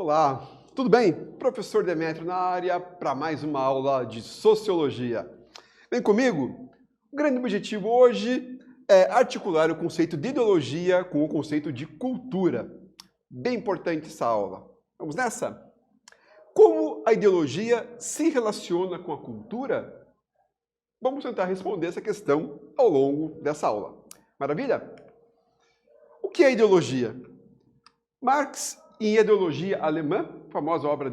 Olá, tudo bem? Professor Demétrio na área para mais uma aula de Sociologia. Vem comigo? O grande objetivo hoje é articular o conceito de ideologia com o conceito de cultura. Bem importante essa aula. Vamos nessa? Como a ideologia se relaciona com a cultura? Vamos tentar responder essa questão ao longo dessa aula. Maravilha? O que é ideologia? Marx, em Ideologia Alemã, famosa obra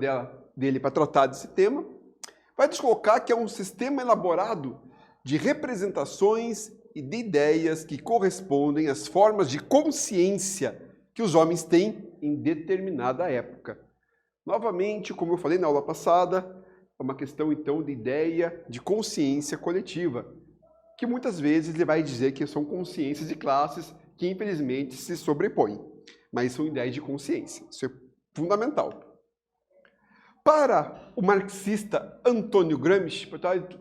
dele para tratar desse tema, vai nos colocar que é um sistema elaborado de representações e de ideias que correspondem às formas de consciência que os homens têm em determinada época. Novamente, como eu falei na aula passada, é uma questão então de ideia de consciência coletiva, que muitas vezes ele vai dizer que são consciências de classes que infelizmente se sobrepõem. Mas são ideias de consciência. Isso é fundamental. Para o marxista Antonio Gramsci,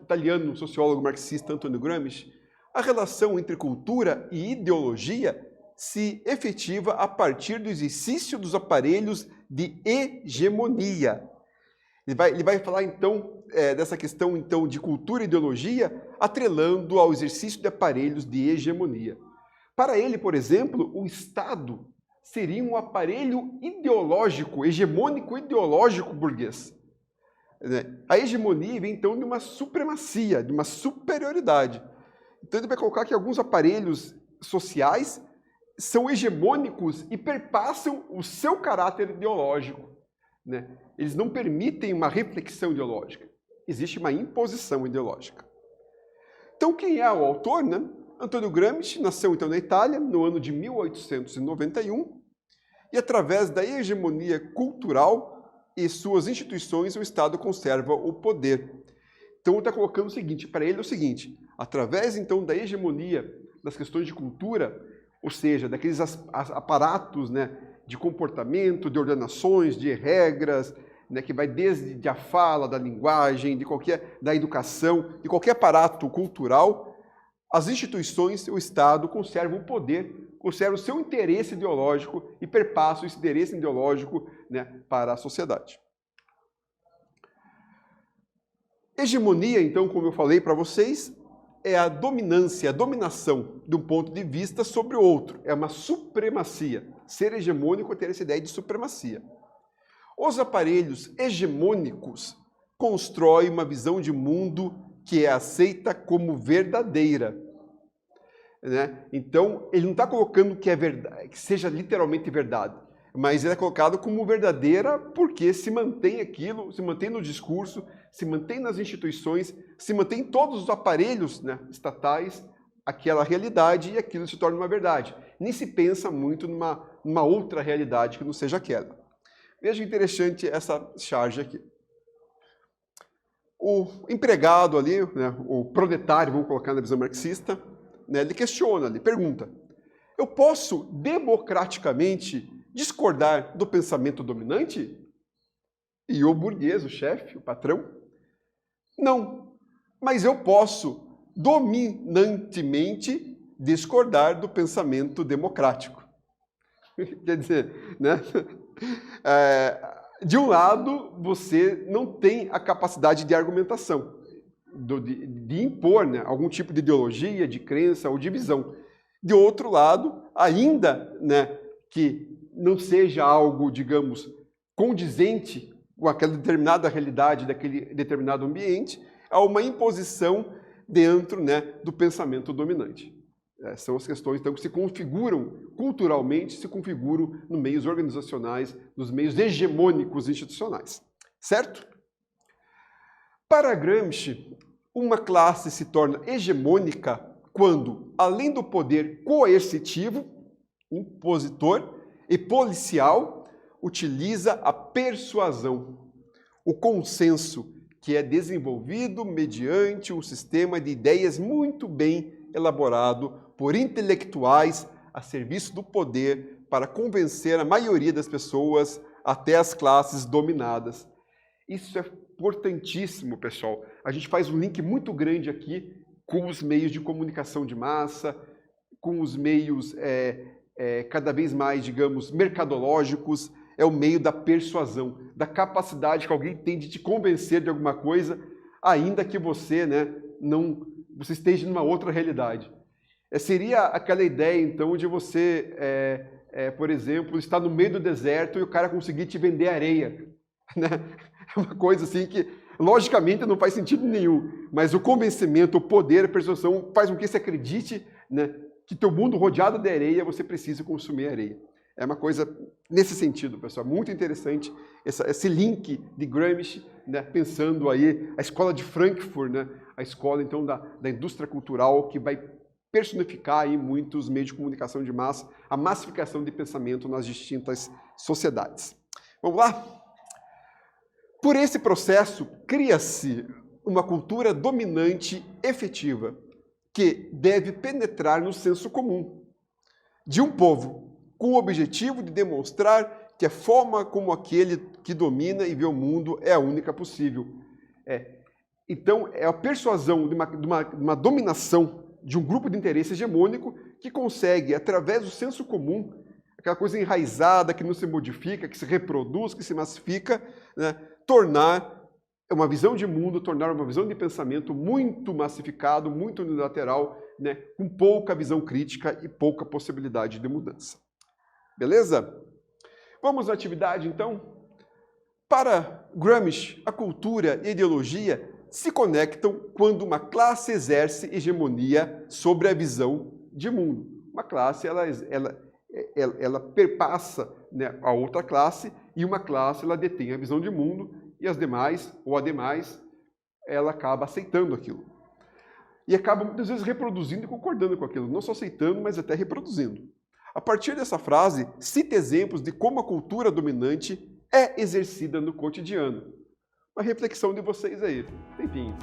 italiano sociólogo marxista Antonio Gramsci, a relação entre cultura e ideologia se efetiva a partir do exercício dos aparelhos de hegemonia. Ele vai falar então dessa questão então de cultura e ideologia atrelando ao exercício de aparelhos de hegemonia. Para ele, por exemplo, o Estado seria um aparelho ideológico, hegemônico ideológico burguês. A hegemonia vem então de uma supremacia, de uma superioridade. Então ele vai colocar que alguns aparelhos sociais são hegemônicos e perpassam o seu caráter ideológico. Eles não permitem uma reflexão ideológica. Existe uma imposição ideológica. Então quem é o autor, Antonio Gramsci nasceu então na Itália no ano de 1891 e através da hegemonia cultural e suas instituições o Estado conserva o poder. Então ele está colocando o seguinte, para ele é o seguinte, através então da hegemonia das questões de cultura, ou seja, daqueles aparatos de comportamento, de ordenações, de regras, que vai desde a fala, da linguagem, da educação, de qualquer aparato cultural, as instituições, o Estado, conservam o poder, conservam o seu interesse ideológico e perpassam esse interesse ideológico para a sociedade. Hegemonia, então, como eu falei para vocês, é a dominância, a dominação de um ponto de vista sobre o outro. É uma supremacia. Ser hegemônico é ter essa ideia de supremacia. Os aparelhos hegemônicos constroem uma visão de mundo que é aceita como verdadeira. Então, ele não está colocando que é verdade, que seja literalmente verdade, mas ele é colocado como verdadeira porque se mantém aquilo, se mantém no discurso, se mantém nas instituições, se mantém em todos os aparelhos estatais, aquela realidade e aquilo se torna uma verdade. Nem se pensa muito numa outra realidade que não seja aquela. Veja interessante essa charge aqui. O empregado ali, o proletário, vamos colocar na visão marxista, ele questiona, ele pergunta, eu posso democraticamente discordar do pensamento dominante? E o burguês, o chefe, o patrão? Não, mas eu posso dominantemente discordar do pensamento democrático. Quer dizer, de um lado, você não tem a capacidade de argumentação, de impor algum tipo de ideologia, de crença ou de visão. De outro lado, ainda que não seja algo, digamos, condizente com aquela determinada realidade daquele determinado ambiente, há uma imposição dentro do pensamento dominante. São as questões então, que se configuram culturalmente, se configuram nos meios organizacionais, nos meios hegemônicos institucionais. Certo? Para Gramsci, uma classe se torna hegemônica quando, além do poder coercitivo, impositor e policial, utiliza a persuasão, o consenso, que é desenvolvido mediante um sistema de ideias muito bem elaborado por intelectuais a serviço do poder para convencer a maioria das pessoas até as classes dominadas. Isso é importantíssimo, pessoal. A gente faz um link muito grande aqui com os meios de comunicação de massa, com os meios cada vez mais, digamos, mercadológicos. é o meio da persuasão, da capacidade que alguém tem de te convencer de alguma coisa, ainda que você, né, você esteja numa outra realidade. Seria aquela ideia, então, de você, por exemplo, estar no meio do deserto e o cara conseguir te vender areia. Né? É uma coisa assim que, logicamente, não faz sentido nenhum, mas o convencimento, o poder, a persuasão faz com que você acredite, né, que teu mundo rodeado de areia, você precisa consumir areia. É uma coisa nesse sentido, pessoal, muito interessante esse link de Gramsci, né, pensando aí a escola de Frankfurt, né, a escola então da indústria cultural que vai personificar aí muitos meios de comunicação de massa, a massificação de pensamento nas distintas sociedades. Vamos lá? Por esse processo, cria-se uma cultura dominante efetiva, que deve penetrar no senso comum de um povo, com o objetivo de demonstrar que a forma como aquele que domina e vê o mundo é a única possível. Então, é a persuasão de uma dominação de um grupo de interesse hegemônico que consegue, através do senso comum, aquela coisa enraizada, que não se modifica, que se reproduz, que se massifica, né, tornar uma visão de mundo, tornar uma visão de pensamento muito massificado, muito unilateral, né, com pouca visão crítica e pouca possibilidade de mudança. Beleza? Vamos à atividade, então? Para Gramsci, a cultura e a ideologia se conectam quando uma classe exerce hegemonia sobre a visão de mundo. Uma classe, ela perpassa, né, a outra classe, e uma classe ela detém a visão de mundo, e as demais, ou a demais, ela acaba aceitando aquilo. E acaba muitas vezes reproduzindo e concordando com aquilo, não só aceitando, mas até reproduzindo. A partir dessa frase, cita exemplos de como a cultura dominante é exercida no cotidiano. Uma reflexão de vocês aí. Tempinho.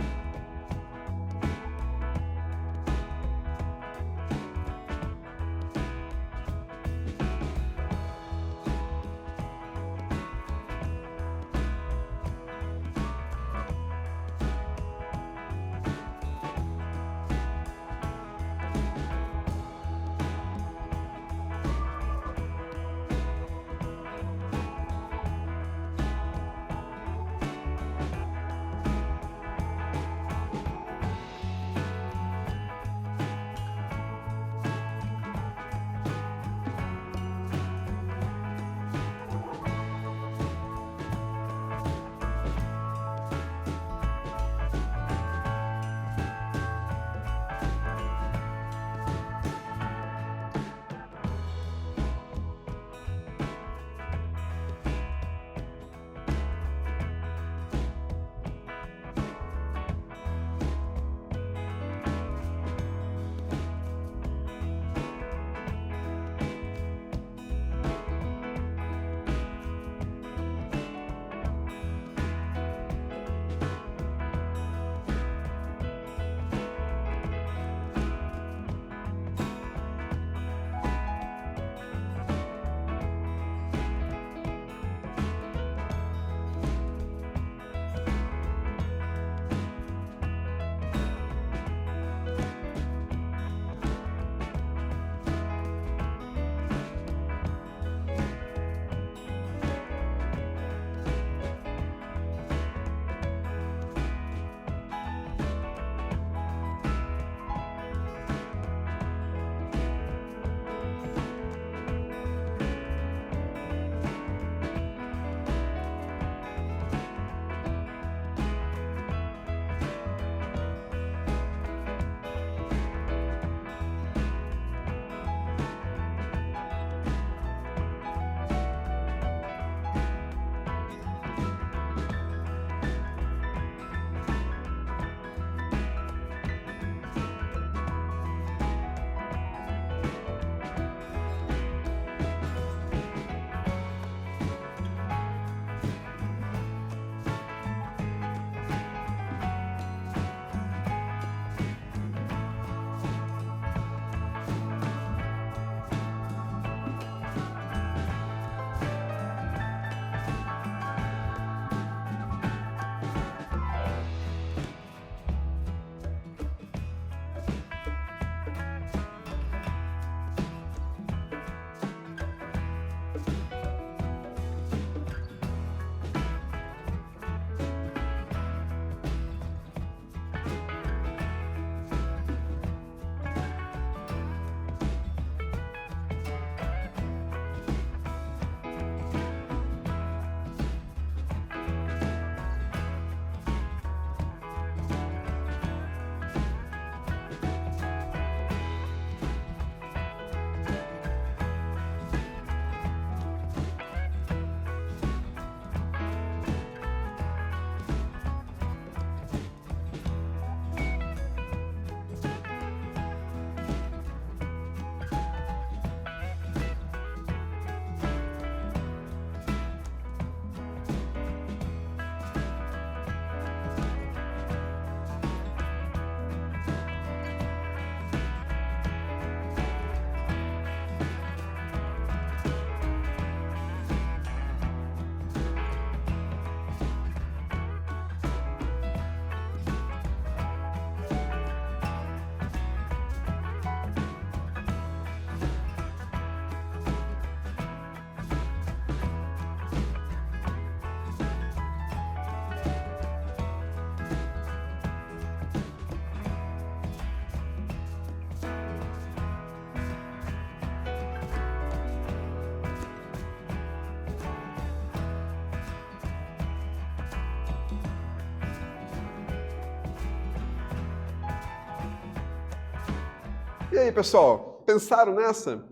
E aí, pessoal, pensaram nessa?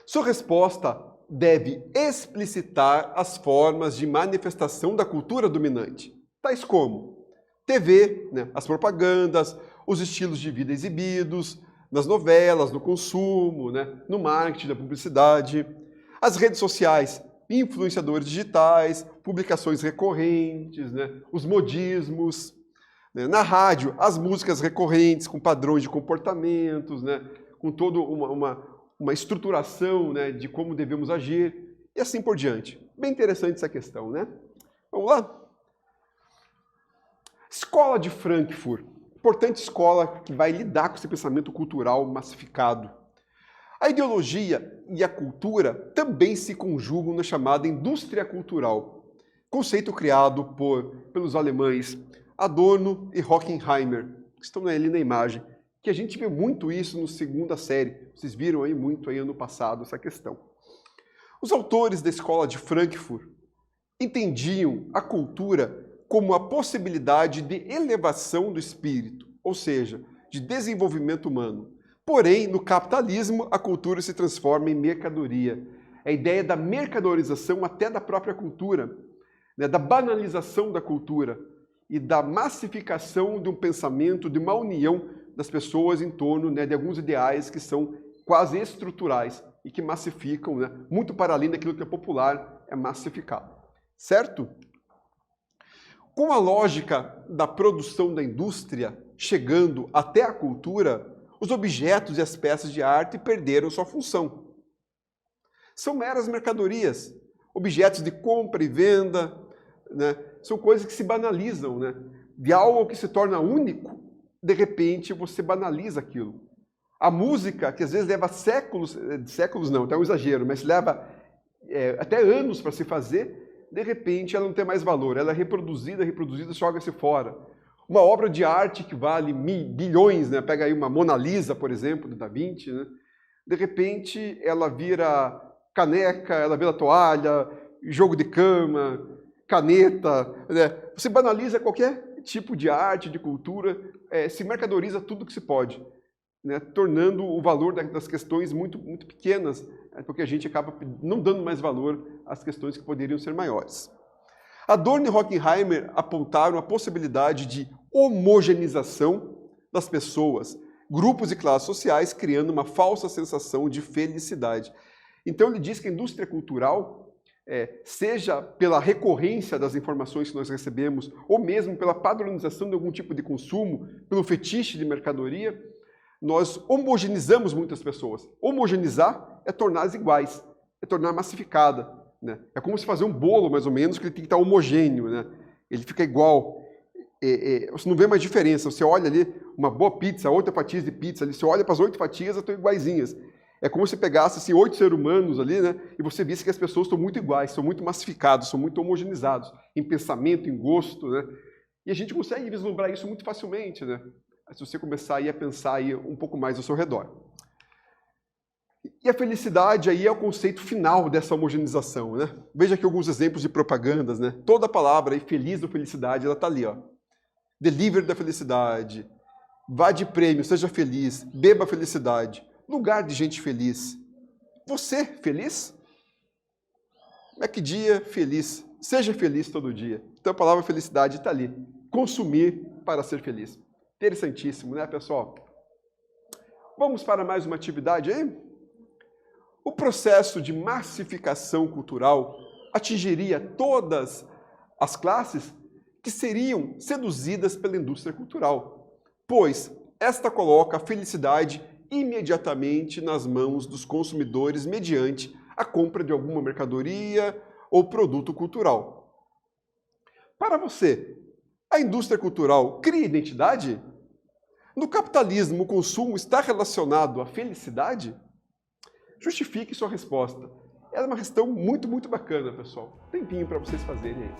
Sua resposta deve explicitar as formas de manifestação da cultura dominante, tais como TV, né, as propagandas, os estilos de vida exibidos, nas novelas, no consumo, né, no marketing, na publicidade, as redes sociais, influenciadores digitais, publicações recorrentes, né, os modismos, né, na rádio, as músicas recorrentes com padrões de comportamentos, né, com toda uma estruturação, né, de como devemos agir e assim por diante. Bem interessante essa questão, né? Vamos lá? Escola de Frankfurt. Importante escola que vai lidar com esse pensamento cultural massificado. A ideologia e a cultura também se conjugam na chamada indústria cultural, conceito criado pelos alemães Adorno e Horkheimer, que estão ali na imagem, que a gente vê muito isso no segunda série. Vocês viram aí muito aí ano passado essa questão. Os autores da Escola de Frankfurt entendiam a cultura como a possibilidade de elevação do espírito, ou seja, de desenvolvimento humano. Porém, no capitalismo, a cultura se transforma em mercadoria. A ideia da mercadorização até da própria cultura, né, da banalização da cultura e da massificação de um pensamento, de uma união das pessoas em torno, né, de alguns ideais que são quase estruturais e que massificam, né, muito para além daquilo que é popular, é massificado. Certo? Com a lógica da produção da indústria chegando até a cultura, os objetos e as peças de arte perderam sua função. São meras mercadorias, objetos de compra e venda, né? São coisas que se banalizam, né? De algo que se torna único, de repente você banaliza aquilo. A música, que às vezes leva séculos não, até um exagero, mas leva até anos para se fazer, de repente ela não tem mais valor, ela é reproduzida, joga-se fora. Uma obra de arte que vale bilhões, né? Pega aí uma Mona Lisa, por exemplo, do Da Vinci, né? De repente ela vira caneca, ela vira toalha, jogo de cama, caneta, né? Você banaliza qualquer tipo de arte, de cultura, se mercadoriza tudo que se pode, né? Tornando o valor das questões muito, muito pequenas, porque a gente acaba não dando mais valor às questões que poderiam ser maiores. Adorno e Horkheimer apontaram a possibilidade de homogeneização das pessoas, grupos e classes sociais, criando uma falsa sensação de felicidade. Então ele diz que a indústria cultural, seja pela recorrência das informações que nós recebemos, ou mesmo pela padronização de algum tipo de consumo, pelo fetiche de mercadoria, nós homogeneizamos muitas pessoas. Homogeneizar é torná-las iguais, é tornar massificada, né? É como se fazer um bolo, mais ou menos, que ele tem que estar homogêneo, né? Ele fica igual. Você não vê mais diferença. Você olha ali uma boa pizza, 8 fatias de pizza, ali, você olha para as 8 fatias, elas estão iguaizinhas. É como se pegasse assim, 8 seres humanos ali, né? E você visse que as pessoas estão muito iguais, são muito massificados, são muito homogeneizados em pensamento, em gosto, né? E a gente consegue vislumbrar isso muito facilmente, né? Se você começar aí a pensar aí um pouco mais ao seu redor. E a felicidade aí é o conceito final dessa homogeneização, né? Veja aqui alguns exemplos de propagandas, né? Toda a palavra aí, feliz ou felicidade, ela está ali, ó. Delivery da felicidade, vá de prêmio, seja feliz, beba a felicidade, lugar de gente feliz. Você feliz? Que dia feliz, seja feliz todo dia. Então a palavra felicidade está ali, consumir para ser feliz. Interessantíssimo, né, pessoal? Vamos para mais uma atividade aí? O processo de massificação cultural atingiria todas as classes que seriam seduzidas pela indústria cultural, pois esta coloca a felicidade imediatamente nas mãos dos consumidores mediante a compra de alguma mercadoria ou produto cultural. Para você, a indústria cultural cria identidade? No capitalismo, o consumo está relacionado à felicidade? Justifique sua resposta. Ela é uma questão muito, muito bacana, pessoal. Tempinho para vocês fazerem aí.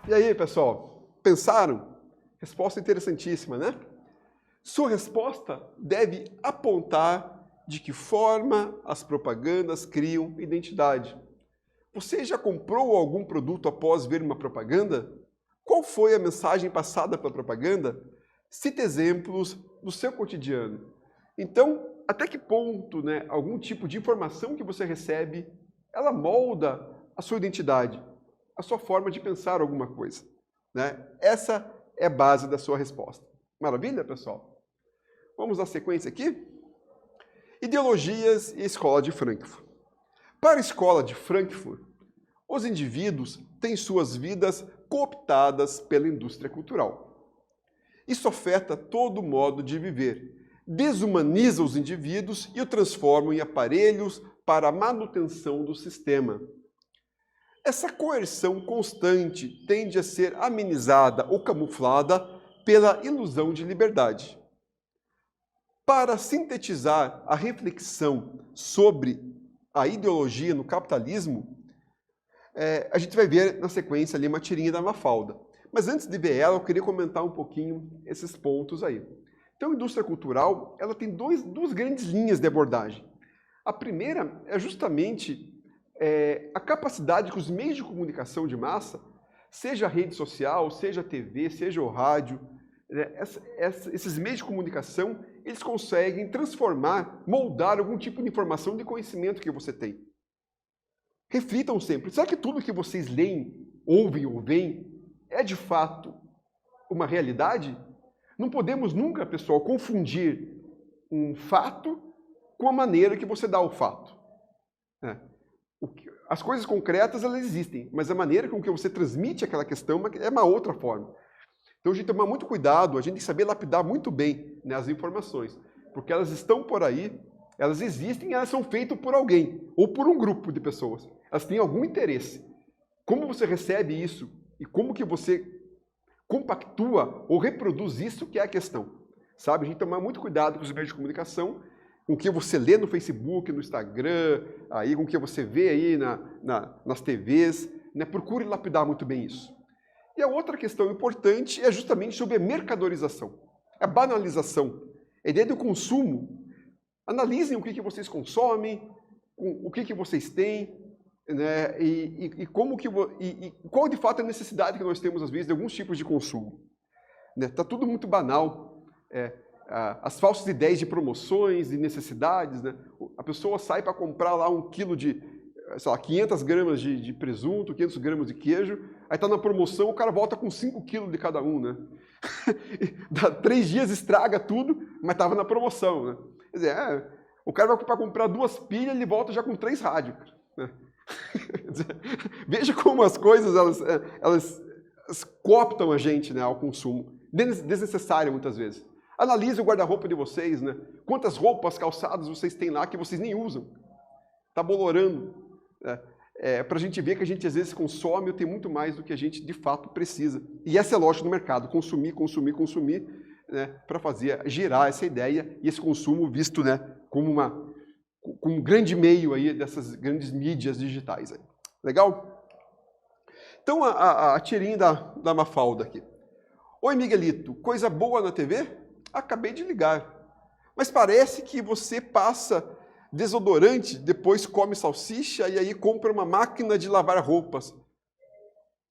E aí, pessoal, pensaram? Resposta interessantíssima, né? Sua resposta deve apontar de que forma as propagandas criam identidade. Você já comprou algum produto após ver uma propaganda? Qual foi a mensagem passada pela propaganda? Cite exemplos do seu cotidiano. Então, até que ponto, né, algum tipo de informação que você recebe, ela molda a sua identidade, a sua forma de pensar alguma coisa, né? Essa é a base da sua resposta. Maravilha, pessoal? Vamos à sequência aqui? Ideologias e Escola de Frankfurt. Para a Escola de Frankfurt, os indivíduos têm suas vidas cooptadas pela indústria cultural. Isso afeta todo o modo de viver, desumaniza os indivíduos e o transforma em aparelhos para a manutenção do sistema. Essa coerção constante tende a ser amenizada ou camuflada pela ilusão de liberdade. Para sintetizar a reflexão sobre a ideologia no capitalismo, a gente vai ver na sequência ali uma tirinha da Mafalda. Mas antes de ver ela, eu queria comentar um pouquinho esses pontos aí. Então, a indústria cultural, ela tem duas grandes linhas de abordagem. A primeira é justamente a capacidade que os meios de comunicação de massa, seja a rede social, seja a TV, seja o rádio, esses meios de comunicação, eles conseguem transformar, moldar algum tipo de informação, de conhecimento que você tem. Reflitam sempre. Será que tudo que vocês leem, ouvem ou veem é de fato uma realidade? Não podemos nunca, pessoal, confundir um fato com a maneira que você dá o fato. As coisas concretas, elas existem, mas a maneira com que você transmite aquela questão é uma outra forma. Então a gente tem que tomar muito cuidado, a gente tem que saber lapidar muito bem, né, as informações, porque elas estão por aí, elas existem e elas são feitas por alguém, ou por um grupo de pessoas. Elas têm algum interesse. Como você recebe isso e como que você compactua ou reproduz isso que é a questão. Sabe? A gente tem que tomar muito cuidado com os meios de comunicação, com o que você lê no Facebook, no Instagram, aí, com o que você vê aí nas TVs. Né? Procure lapidar muito bem isso. E a outra questão importante é justamente sobre a mercadorização, a banalização, a ideia do consumo. Analisem o que vocês consomem, o que vocês têm, né? E qual de fato é a necessidade que nós temos, às vezes, de alguns tipos de consumo. Está tudo muito banal. As falsas ideias de promoções e necessidades. Né? A pessoa sai para comprar lá 1 quilo de, sei lá, 500 gramas de presunto, 500 gramas de queijo, aí está na promoção, o cara volta com 5 quilos de cada um. Né? Dá 3 dias, estraga tudo, mas estava na promoção. Né? Quer dizer, o cara vai para comprar 2 pilhas, ele volta já com 3 rádios. Né? Veja como as coisas elas cooptam a gente, né, ao consumo, desnecessário muitas vezes. Analise o guarda-roupa de vocês, né? Quantas roupas, calçados vocês têm lá que vocês nem usam. Está bolorando. Para a gente ver que a gente às vezes consome ou tem muito mais do que a gente de fato precisa. E essa é a lógica do mercado, consumir, consumir, consumir, né, para fazer girar essa ideia e esse consumo visto, né, como um grande meio aí dessas grandes mídias digitais. Aí. Legal? Então, a tirinha da Mafalda aqui. Oi, Miguelito, coisa boa na TV? Acabei de ligar. Mas parece que você passa desodorante, depois come salsicha e aí compra uma máquina de lavar roupas.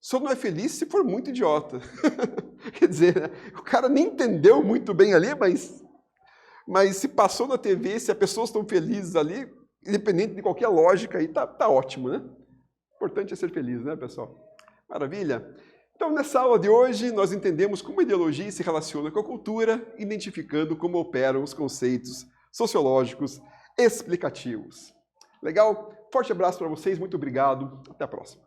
Só não é feliz se for muito idiota. Quer dizer, né? O cara nem entendeu muito bem ali, mas se passou na TV, se as pessoas estão felizes ali, independente de qualquer lógica, aí tá ótimo, né? O importante é ser feliz, né, pessoal? Maravilha? Então, nessa aula de hoje, nós entendemos como a ideologia se relaciona com a cultura, identificando como operam os conceitos sociológicos explicativos. Legal? Forte abraço para vocês, muito obrigado, até a próxima.